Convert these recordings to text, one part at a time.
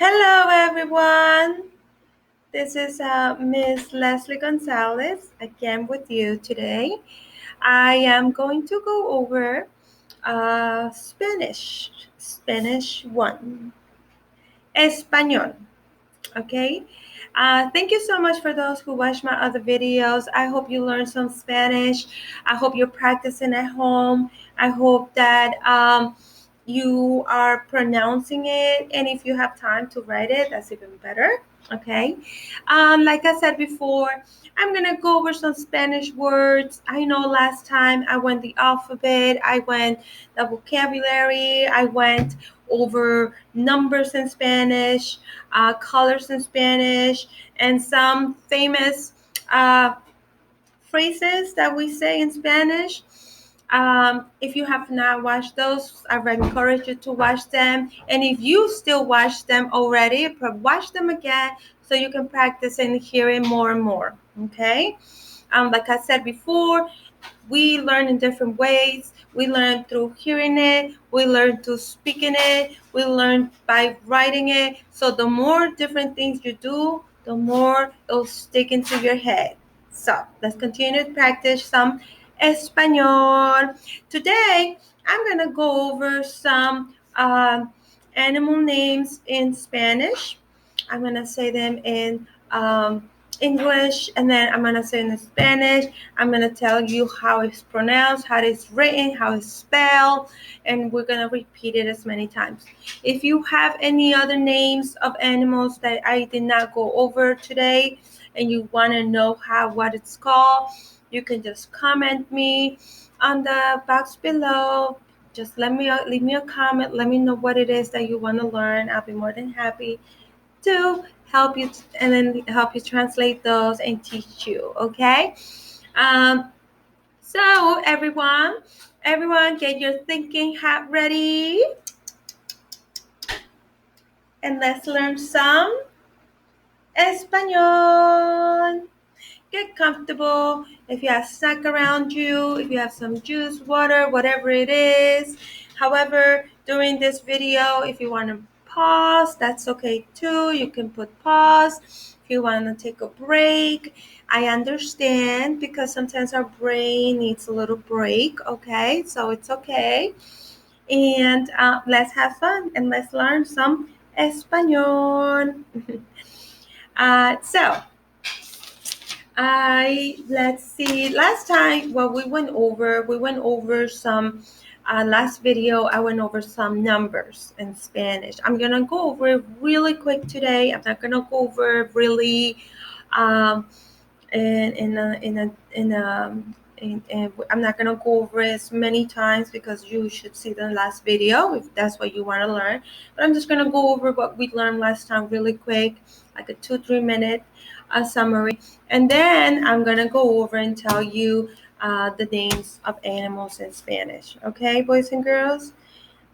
Hello, everyone. This is Miss Leslie Gonzalez again with you today. I am going to go over Spanish 1, Español. Okay. Thank you so much for those who watch my other videos. I hope you learned some Spanish. I hope you're practicing at home. I hope that you are pronouncing it, and if you have time to write it, that's even better. Okay. Like I said before, I'm gonna go over some Spanish words. I know last time I went the alphabet, I went the vocabulary, I went over numbers in Spanish, colors in Spanish, and some famous phrases that we say in Spanish. If you have not watched those, I would encourage you to watch them. And if you still watch them already, watch them again so you can practice and hear it more and more. Okay? Like I said before, we learn in different ways. We learn through hearing it. We learn through speaking it. We learn by writing it. So the more different things you do, the more it'll stick into your head. So let's continue to practice some Espanol. Today, I'm going to go over some animal names in Spanish. I'm going to say them in English, and then I'm going to say in Spanish. I'm going to tell you how it's pronounced, how it's written, how it's spelled, and we're going to repeat it as many times. If you have any other names of animals that I did not go over today and you want to know what it's called, you can just comment me on the box below. Just leave me a comment. Let me know what it is that you want to learn. I'll be more than happy to help you and then help you translate those and teach you. Okay. So everyone, get your thinking hat ready, and let's learn some Espanol. Get comfortable. If you have snack around you, if you have some juice, water, whatever it is. However, during this video, if you want to pause, that's okay too. You can put pause. If you want to take a break, I understand, because sometimes our brain needs a little break. Okay, so it's okay. And let's have fun and let's learn some Espanol. So let's see. Last time, well, we went over some. Last video, I went over some numbers in Spanish. I'm gonna go over it really quick today. I'm not gonna go over it really, I'm not gonna go over it as many times because you should see the last video if that's what you want to learn. But I'm just gonna go over what we learned last time really quick, like a 2-3 minute summary, and then I'm gonna go over and tell you the names of animals in Spanish. Okay, boys and girls?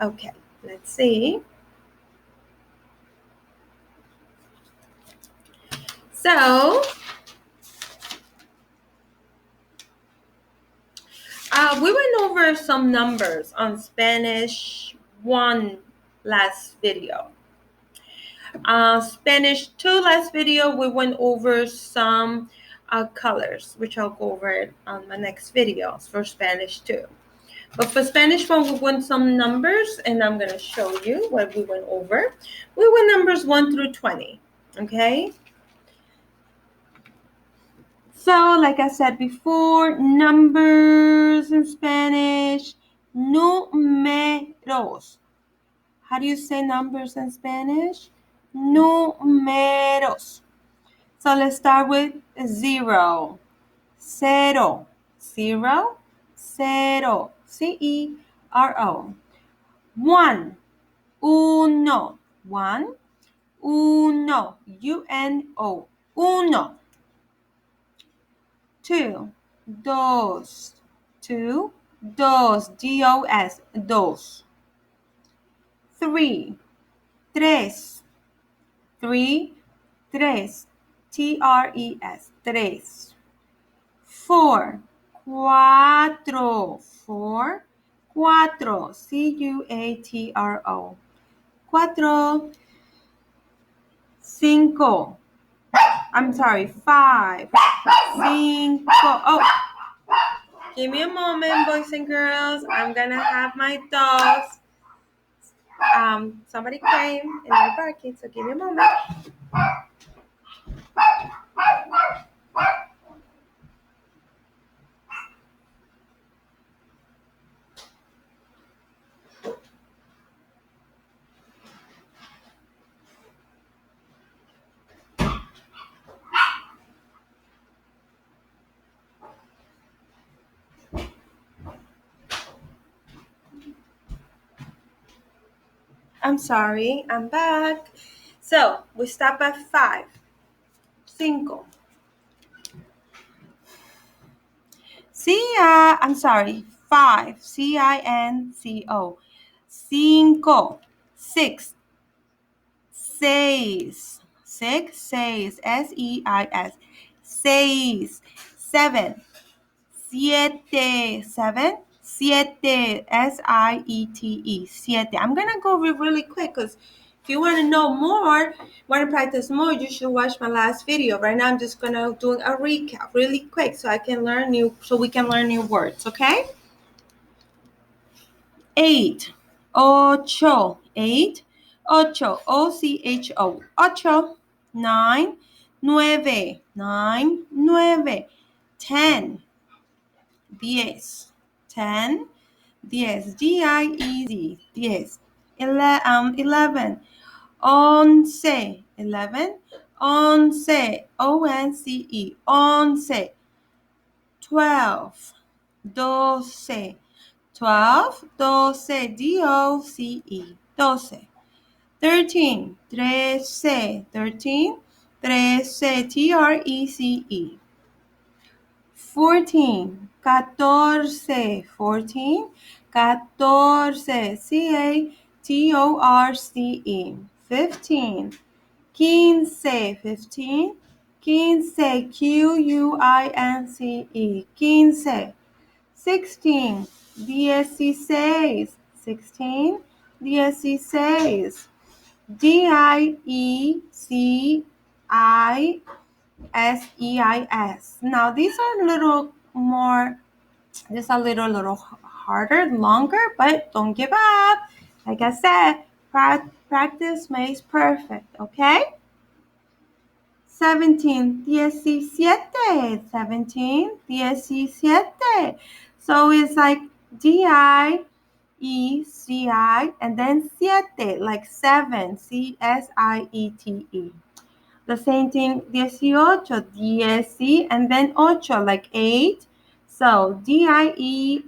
Okay, let's see. So, we went over some numbers on Spanish 1 last video. Spanish 2 last video, we went over some colors, which I'll go over it on my next videos for Spanish 2. But for Spanish 1, we went some numbers, and I'm going to show you what we went over. We went numbers 1 through 20, okay? So, like I said before, numbers in Spanish, números. How do you say numbers in Spanish? Números. So let's start with 0, cero, 0, cero, C-E-R-O. 1, uno, 1, uno, U-N-O, uno. 2, dos, 2, dos, D-O-S, dos. 3, tres, 3, tres, T-R-E-S, tres. 4, cuatro, 4, cuatro, C-U-A-T-R-O, cuatro. Cinco. I'm sorry, 5. Cinco. Oh, give me a moment, boys and girls. I'm gonna have my dogs. Somebody came and they're barking, so give me a moment. I'm sorry, I'm back. So we stop at 5. Cinco. I'm sorry, 5. Cinco. Cinco. 6. Seis. 6. Seis. Seis. Seis. 7. Siete. 7. Siete. Siete. Siete. I'm going to go really quick because if you want to know more, want to practice more, you should watch my last video. Right now, I'm just going to do a recap really quick so we can learn new words, okay? 8. Ocho. 8. Ocho. Ocho. Ocho. 9. Nueve. 9. Nueve. 10. 10. 10. 10. D-I-E-Z. 10. 11. Once. 11. Once. O-N-C-E. Once. 12. Doce. 12. Doce. D-O-C-E. Doce. 13. Trece. 13. Trece. T-R-E-C-E. 14. Catorce. 14. Catorce. C-A-T-O-R-C-E. 15. Quince. 15. Quince. Q-U-I-N-C-E. Quince. 16. 16. 16. 16. D-I-E-C-I-S-E-I-S. Now, these are a little more, just a little harder, longer, but don't give up. Like I said, practice makes perfect, okay? 17, 17, 17. So it's like D-I-E-C-I and then siete, like 7, C-S-I-E-T-E. The same thing, 18, D-S-E, and then ocho, like 8. So D-I-E-C-I-O-C-H-O,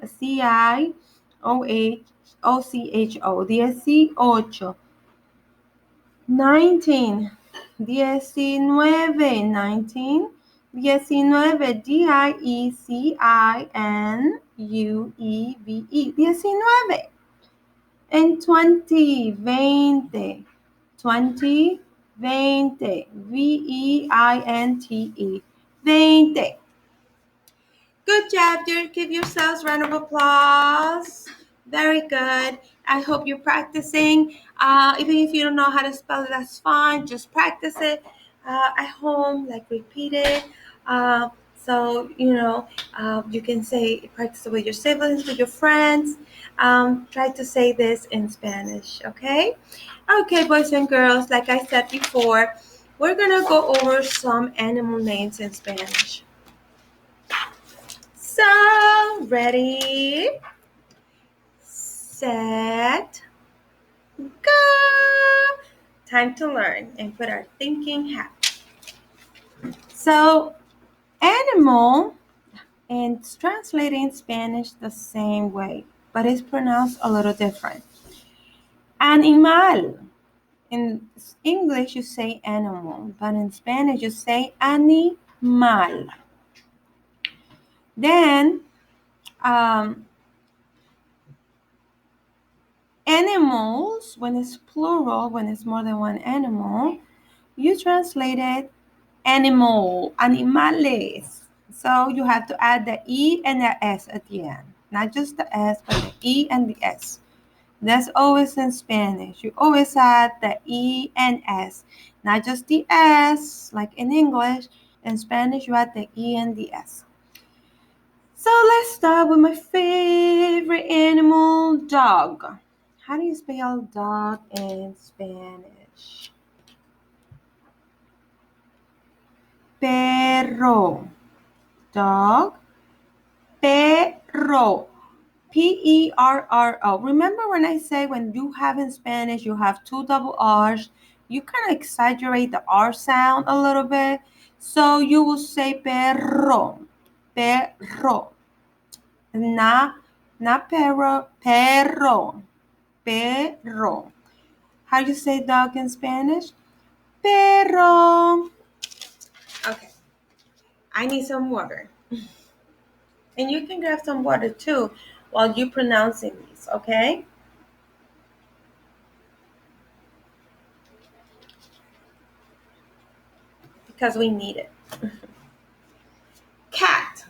18. 19, 19, 19, D-I-E-C-I-N-U-E-V-E, 19. And 20, 20, 20, 20, V-E-I-N-T-E, 20. Good job, dear. Give yourselves a round of applause. Very good. I hope you're practicing. Even if you don't know how to spell it, that's fine. Just practice it at home, like repeat it. So, you can practice it with your siblings, with your friends. Try to say this in Spanish, okay? Okay, boys and girls, like I said before, we're going to go over some animal names in Spanish. So, ready, set, go. Time to learn and put our thinking hat. So, animal, and it's translated in Spanish the same way, but it's pronounced a little different. Animal. In English, you say animal, but in Spanish, you say animal. Then, animals, when it's plural, when it's more than one animal, you translate it animal, animales. So you have to add the E and the S at the end. Not just the S, but the E and the S. That's always in Spanish. You always add the E and S, not just the S like in English. In Spanish, you add the E and the S. So let's start with my favorite animal, dog. How do you spell dog in Spanish? Perro. Dog. Perro. Perro. Remember when I say when you have in Spanish, you have two double R's, you kind of exaggerate the R sound a little bit. So you will say perro. Perro. Not perro. Perro. Perro. How do you say dog in Spanish? Perro. Okay. I need some water. And you can grab some water too while you're pronouncing these, okay? Because we need it. Cat.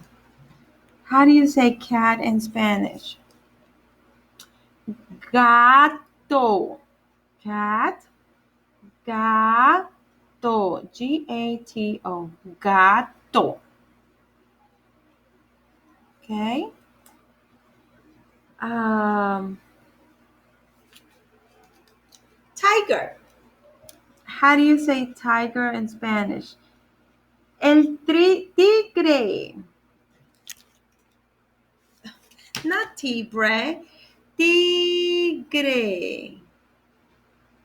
How do you say cat in Spanish? Gato. Cat. Gato. Gato. Gato. Okay. Tiger. How do you say tiger in Spanish? El tigre. Not tigre. Tigre.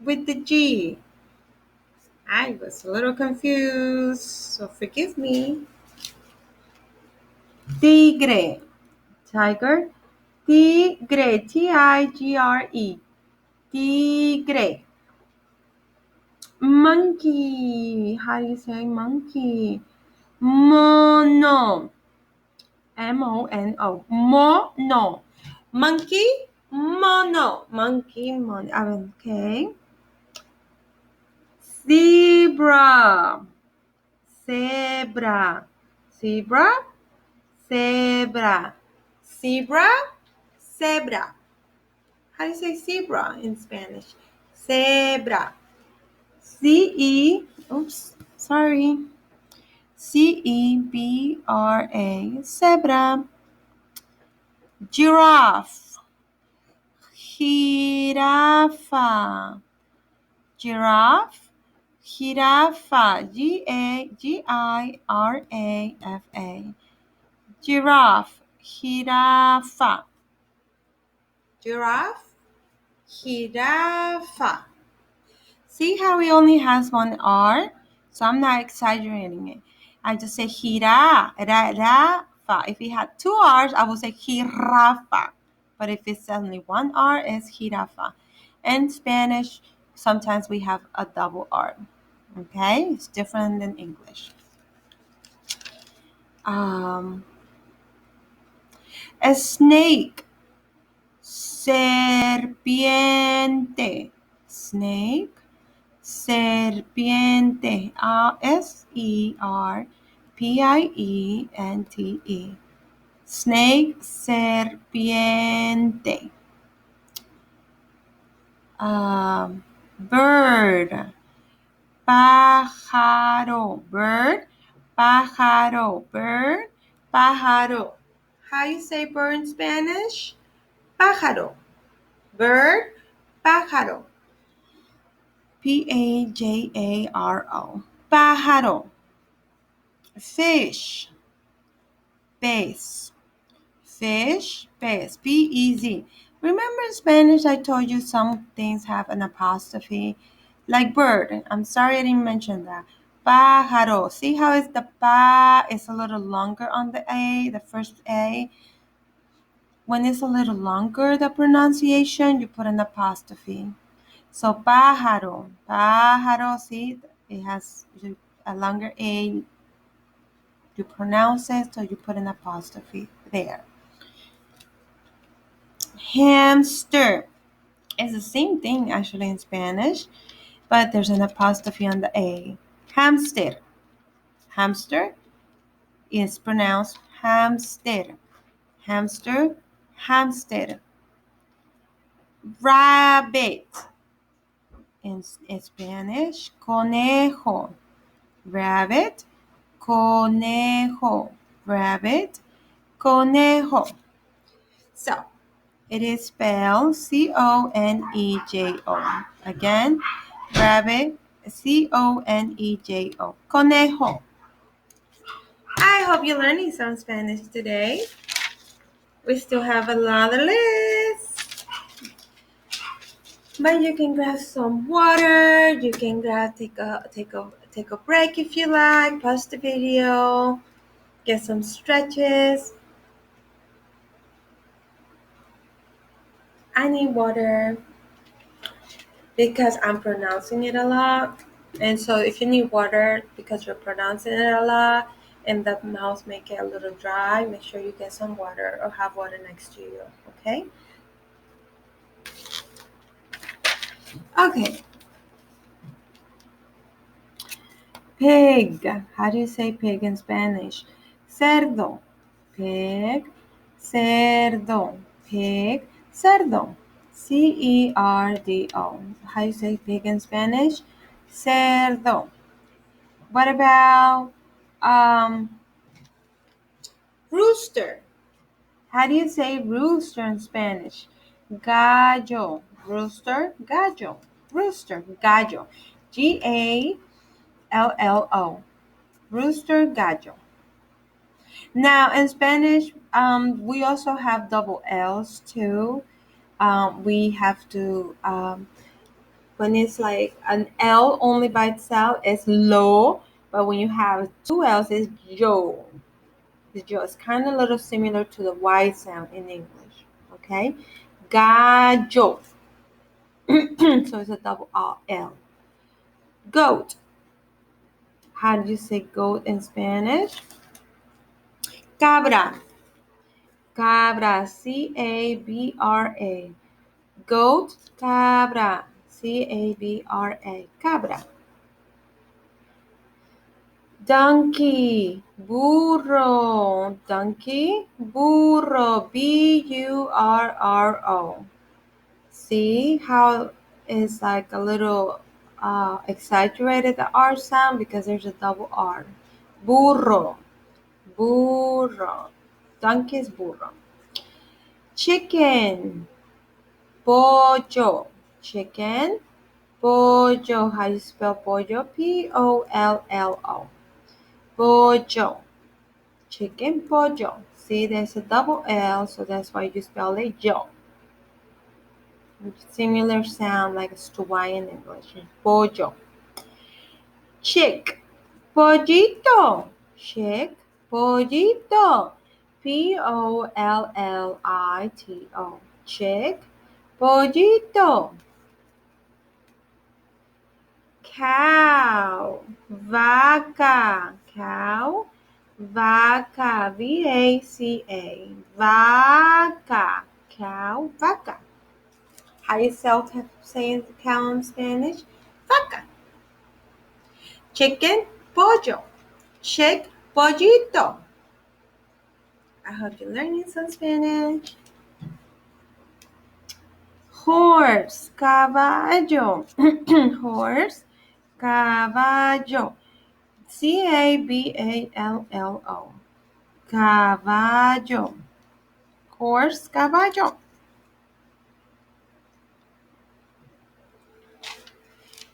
With the G. I was a little confused, so forgive me. Tigre. Tiger. Tigre. Tigre. Tigre. Monkey. How do you say monkey? Mono. Mono. Mono. Monkey. Mono. Monkey. Mono. Okay. Zebra. Zebra. Zebra. Zebra. Zebra. Zebra. How do you say zebra in Spanish? Zebra. Zebra. Giraffe. Jirafa. Giraffe. Jirafa. Girafa. Giraffe. Jirafa. Giraffe. Jirafa. See how he only has one R? So I'm not exaggerating it. I just say rafa. If he had two R's, I would say jirafa. But if it's only one R, it's jirafa. In Spanish, sometimes we have a double R. Okay? It's different than English. A snake. Serpiente. Snake. Serpiente. Serpiente. Snake. Serpiente. Bird. Pájaro. Bird. Pájaro. Bird. Pájaro. How you say bird in Spanish? Pájaro. Bird. Pájaro. Pajaro. Pájaro. Fish. Pez. Fish. Pez. P-E-Z. Remember in Spanish I told you some things have an apostrophe? Like bird. I'm sorry I didn't mention that. Pájaro. See how it's the pa is a little longer on the A, the first A? When it's a little longer, the pronunciation, you put an apostrophe. So pájaro, pájaro, see, it has a longer A. You pronounce it, so you put an apostrophe there. Hamster. It's the same thing actually in Spanish, but there's an apostrophe on the A. Hamster. Hamster is pronounced hamster. Hamster, hamster. Rabbit. In Spanish, conejo. Rabbit, conejo. Rabbit, conejo. So, it is spelled Conejo. Again, rabbit, Conejo. Conejo. I hope you're learning some Spanish today. We still have another list. But you can grab some water. You can take a break if you like. Pause the video. Get some stretches. I need water because I'm pronouncing it a lot. And so if you need water because you're pronouncing it a lot and the mouth may get a little dry, make sure you get some water or have water next to you, okay? Okay. Pig. How do you say pig in Spanish? Cerdo. Pig. Cerdo. Pig. Cerdo. Cerdo. How do you say pig in Spanish? Cerdo. What about rooster? How do you say rooster in Spanish? Gallo. Rooster. Gallo. Rooster. Gallo. Gallo. Rooster. Gallo. Now in Spanish, we also have double L's too. We have to when it's like an L only by itself, it's lo, but when you have two L's, it's yo. It's kind of a little similar to the Y sound in English. Okay, gallo. So it's a double L. Goat. How do you say goat in Spanish? Cabra. Cabra. Cabra. Goat. Cabra. Cabra. Cabra. Donkey. Burro. Donkey. Burro. Burro. See how it's like a little exaggerated, the R sound, because there's a double R. Burro. Burro. Donkey is burro. Chicken. Pollo. Chicken. Pollo. How you spell pollo? Pollo. Pollo. Chicken pollo. See, there's a double L, so that's why you spell it yo. Similar sound like it's to Y in English. Pollo. Chick. Pollito. Chick. Pollito. Pollito. Chick. Pollito. Cow. Vaca. Cow. Vaca. Vaca. Vaca. Cow. Vaca. How you say cow in Spanish? Vaca. Chicken, pollo. Chick, pollito. I hope you're learning some Spanish. Horse, caballo. Horse, caballo. Caballo. Caballo. Horse, caballo.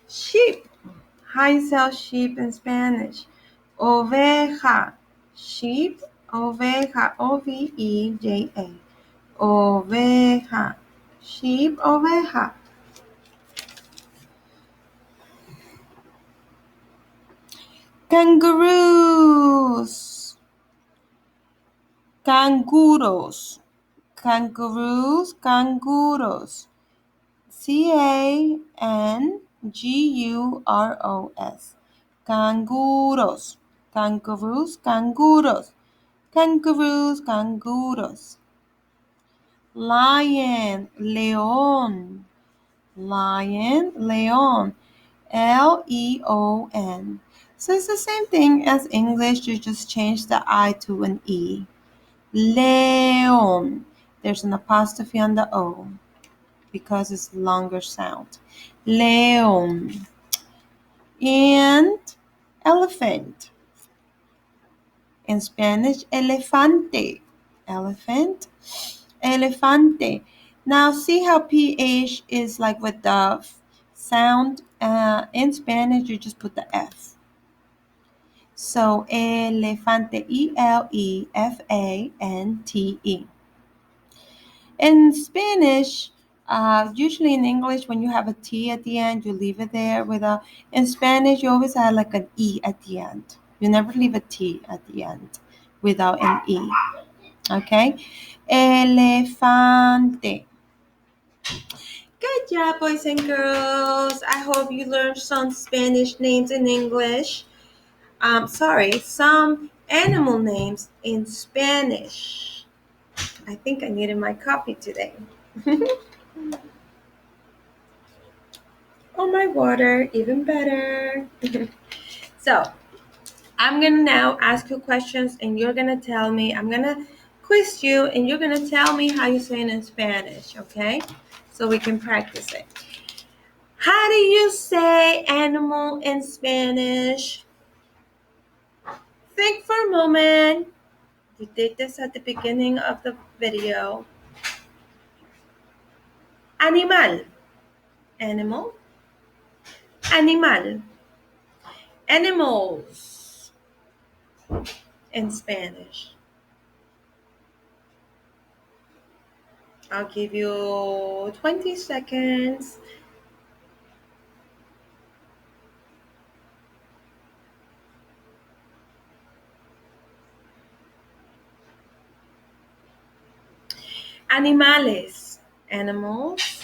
Sheep. How you say sheep in Spanish? Oveja. Sheep, oveja. Oveja. Oveja. Sheep, oveja. Kangaroos. Kanguros. Kangaroos. Kanguros. Canguros. Kanguros. Kangaroos. Kanguros. Kangaroos. Kanguros. Lion. León. Lion. León. Leon. So it's the same thing as English, you just change the I to an E. Leon. There's an apostrophe on the O. because it's longer sound. León. And elephant. In Spanish, elefante. Elephant, elefante. Now see how PH is like with the sound. In Spanish, you just put the F. So elefante, elefante. In Spanish, usually in English, when you have a T at the end, you leave it there. In Spanish, you always add like an E at the end. You never leave a T at the end without an E. Okay? Elefante. Good job, boys and girls. I hope you learned some Spanish names in English. Some animal names in Spanish. I think I needed my coffee today. Oh, my water, even better. So, I'm going to now ask you questions and you're going to tell me. I'm going to quiz you and you're going to tell me how you say it in Spanish, okay? So we can practice it. How do you say animal in Spanish? Think for a moment. We did this at the beginning of the video. Animal. Animal. Animal. Animals in Spanish. I'll give you 20 seconds. Animales. Animals.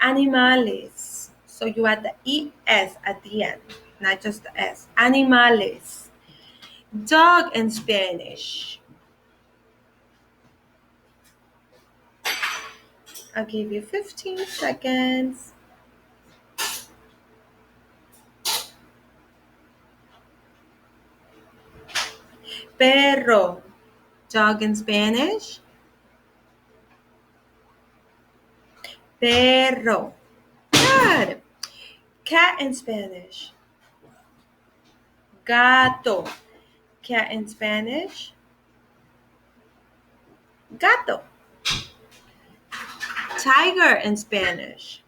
Animales. So you add the ES at the end, not just the S. Animales. Dog in Spanish. I'll give you 15 seconds. Perro. Dog in Spanish. Perro. Good. Cat in Spanish. Gato. Cat in Spanish. Gato. Tiger in Spanish.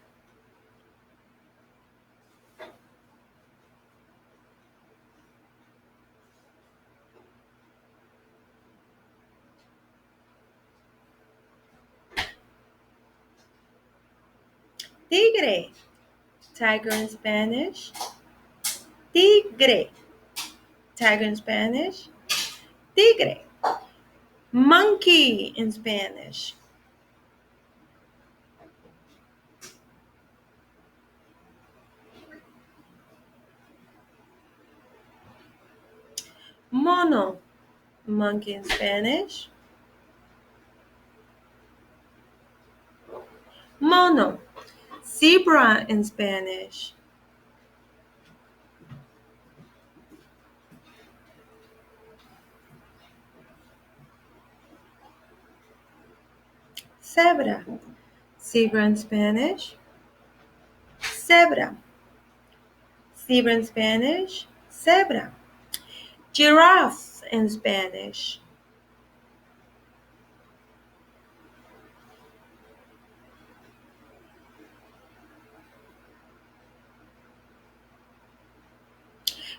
Tigre. Tiger in Spanish. Tigre. Tiger in Spanish. Tigre. Monkey in Spanish. Mono. Monkey in Spanish. Mono. Zebra in Spanish. Zebra. Zebra in Spanish. Zebra. Zebra in Spanish. Zebra. Giraffe in Spanish.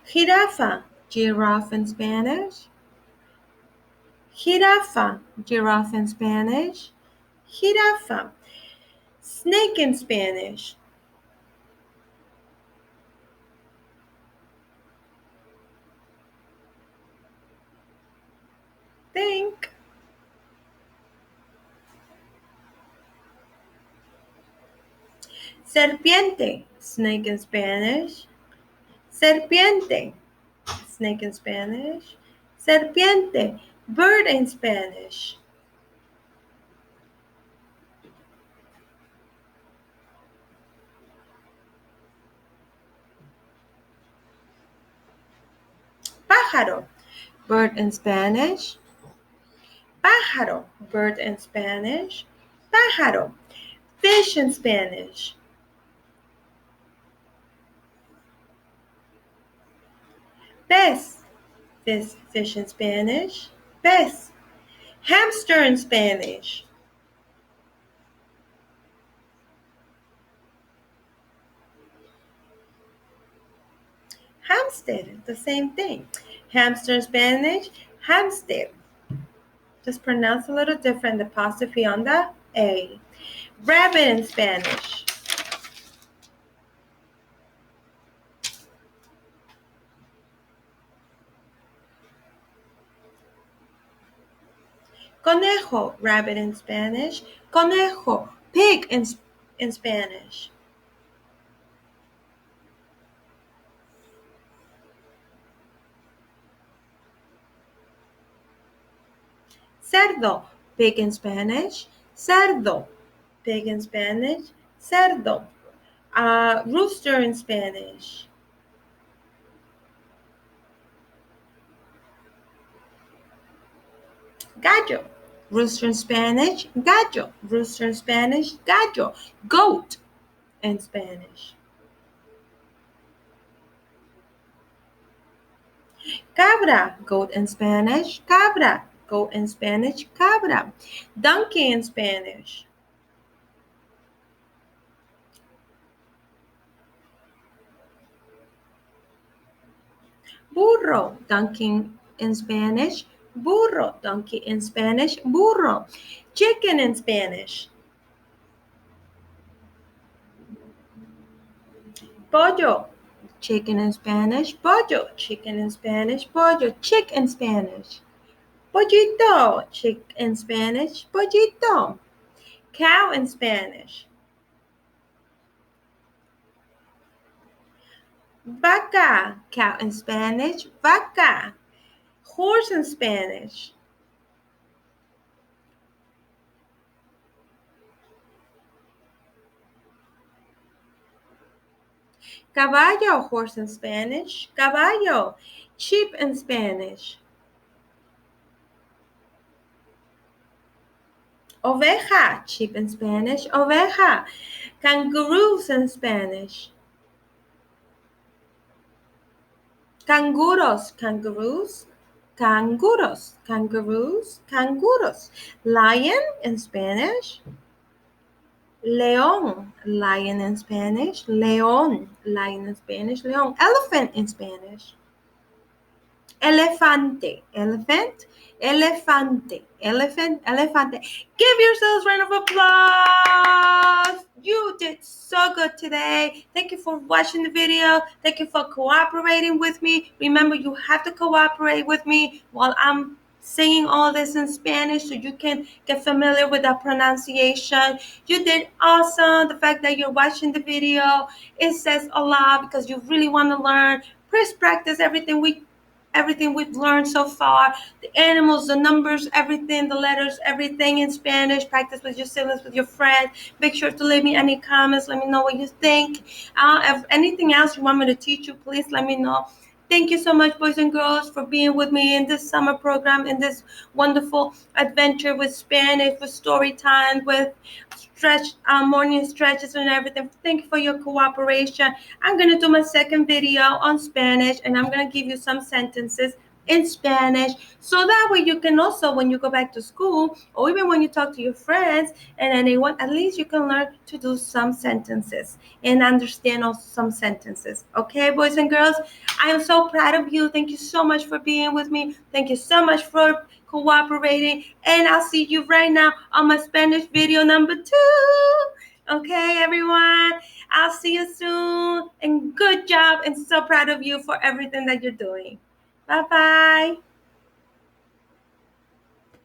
Jirafa. Giraffe in Spanish. Jirafa. Giraffe in Spanish. Jirafa. Snake in Spanish. Think. Serpiente. Snake in Spanish. Serpiente. Snake in Spanish. Serpiente. Bird in Spanish. Pájaro. Bird in Spanish. Pájaro. Bird in Spanish. Pájaro. Fish in Spanish. Pez. Fish in Spanish. Pez. Hamster in Spanish. Hamster, the same thing. Hamster in Spanish, hamster. Just pronounce a little different, the apostrophe on the A. Rabbit in Spanish. Conejo, rabbit in Spanish. Conejo, pig in Spanish. Cerdo, pig in Spanish. Cerdo, pig in Spanish. Cerdo. Rooster in Spanish. Gallo. Rooster in Spanish. Gallo. Rooster in Spanish. Gallo. Goat in Spanish. Cabra. Goat in Spanish. Cabra. Goat in Spanish. Cabra. Donkey in Spanish. Burro. Donkey in Spanish. Burro. Donkey in Spanish. Burro. Chicken in Spanish. Pollo. Chicken in Spanish. Pollo. Chicken in Spanish. Pollo. Chick in Spanish. Pollito. Chick in Spanish. Pollito. Cow in Spanish. Vaca. Cow in Spanish. Vaca. Horse in Spanish. Caballo. Horse in Spanish. Caballo. Sheep in Spanish. Oveja. Sheep in Spanish. Oveja. Kangaroos in Spanish. Canguros. Kangaroos. Canguros. Kangaroos. Canguros. Lion in Spanish. León. Lion in Spanish. León. Lion in Spanish. León. Elephant in Spanish. Elefante. Elephant. Elefante. Elephant. Elefante. Give yourselves a round of applause. You did so good today. Thank you for watching the video. Thank you for cooperating with me. Remember, you have to cooperate with me while I'm singing all this in Spanish so you can get familiar with the pronunciation. You did awesome. The fact that you're watching the video, it says a lot because you really want to learn. Please practice everything we've learned so far, the animals, the numbers, everything, the letters, everything in Spanish. Practice with your siblings, with your friends. Make sure to leave me any comments. Let me know what you think. If anything else you want me to teach you, please let me know. Thank you so much, boys and girls, for being with me in this summer program, in this wonderful adventure with Spanish, with story time, with morning stretches and everything. Thank you for your cooperation. I'm going to do my second video on Spanish, and I'm going to give you some sentences in Spanish so that way you can also, when you go back to school or even when you talk to your friends and anyone, at least you can learn to do some sentences and understand also some sentences. Okay, boys and girls, I am so proud of you. Thank you so much for being with me. Thank you so much for cooperating, and I'll see you right now on my Spanish video number 2. Okay, everyone, I'll see you soon, and good job, and so proud of you for everything that you're doing. Bye-bye.